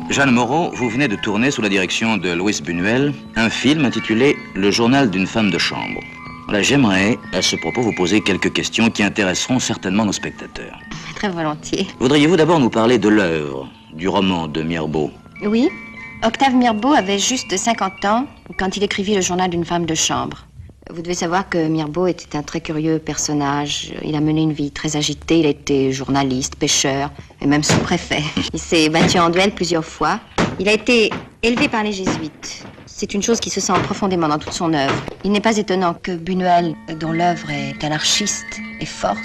Jeanne Moreau, vous venez de tourner sous la direction de Louis Buñuel un film intitulé Le journal d'une femme de chambre. Voilà, j'aimerais à ce propos vous poser quelques questions qui intéresseront certainement nos spectateurs. Très volontiers. Voudriez-vous d'abord nous parler de l'œuvre, du roman de Mirbeau? Oui. Octave Mirbeau avait juste 50 ans quand il écrivit Le journal d'une femme de chambre. Vous devez savoir que Mirbeau était un très curieux personnage. Il a mené une vie très agitée. Il a été journaliste, pêcheur et même sous-préfet. Il s'est battu en duel plusieurs fois. Il a été élevé par les jésuites. C'est une chose qui se sent profondément dans toute son œuvre. Il n'est pas étonnant que Buñuel, dont l'œuvre est anarchiste et forte,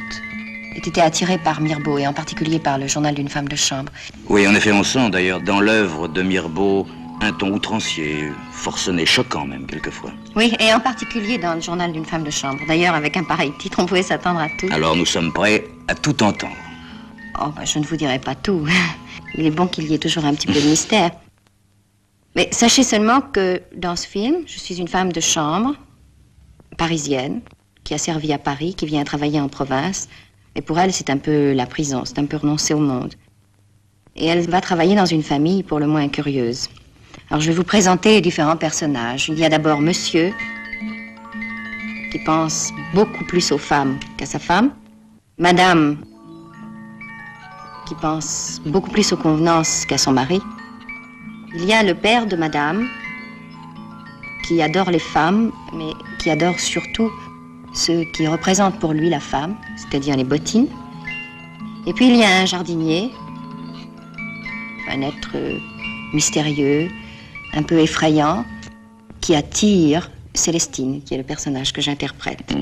ait été attiré par Mirbeau et en particulier par Le journal d'une femme de chambre. Oui, en effet, on sent d'ailleurs dans l'œuvre de Mirbeau un ton outrancier, forcené, choquant même, quelquefois. Oui, et en particulier dans Le journal d'une femme de chambre. D'ailleurs, avec un pareil titre, on pouvait s'attendre à tout. Alors nous sommes prêts à tout entendre. Oh, je ne vous dirai pas tout. Il est bon qu'il y ait toujours un petit peu de mystère. Mais sachez seulement que dans ce film, je suis une femme de chambre, parisienne, qui a servi à Paris, qui vient travailler en province. Et pour elle, c'est un peu la prison, c'est un peu renoncer au monde. Et elle va travailler dans une famille pour le moins curieuse. Alors, je vais vous présenter les différents personnages. Il y a d'abord Monsieur, qui pense beaucoup plus aux femmes qu'à sa femme. Madame, qui pense beaucoup plus aux convenances qu'à son mari. Il y a le père de Madame, qui adore les femmes, mais qui adore surtout ce qui représente pour lui la femme, c'est-à-dire les bottines. Et puis il y a un jardinier, un être mystérieux, un peu effrayant, qui attire Célestine, qui est le personnage que j'interprète.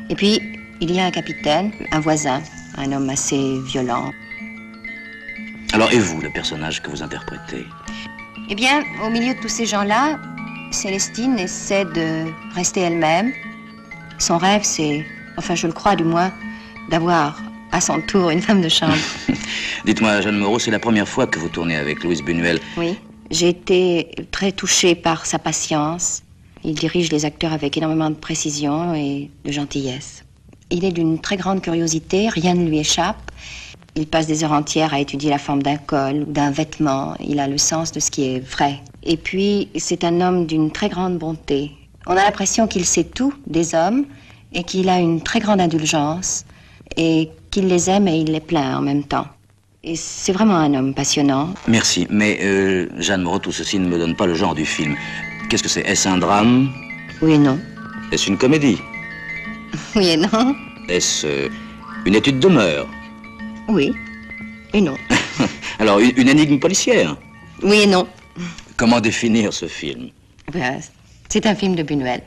Et puis, il y a un capitaine, un voisin, un homme assez violent. Alors, et vous, le personnage que vous interprétez? Eh bien, au milieu de tous ces gens-là, Célestine essaie de rester elle-même. Son rêve, c'est, enfin je le crois du moins, d'avoir à son tour une femme de chambre. Dites-moi, Jeanne Moreau, c'est la première fois que vous tournez avec Louis Buñuel. Oui. J'ai été très touchée par sa patience. Il dirige les acteurs avec énormément de précision et de gentillesse. Il est d'une très grande curiosité, rien ne lui échappe. Il passe des heures entières à étudier la forme d'un col ou d'un vêtement. Il a le sens de ce qui est vrai. Et puis, c'est un homme d'une très grande bonté. On a l'impression qu'il sait tout des hommes et qu'il a une très grande indulgence et qu'il les aime et il les plaint en même temps. Et c'est vraiment un homme passionnant. Merci, mais Jeanne Moreau, tout ceci ne me donne pas le genre du film. Qu'est-ce que c'est? Est-ce un drame? Oui et non. Est-ce une comédie? Oui et non. Est-ce une étude de mœurs? Oui et non. Alors, une énigme policière? Oui et non. Comment définir ce film? Ben, c'est un film de Buñuel.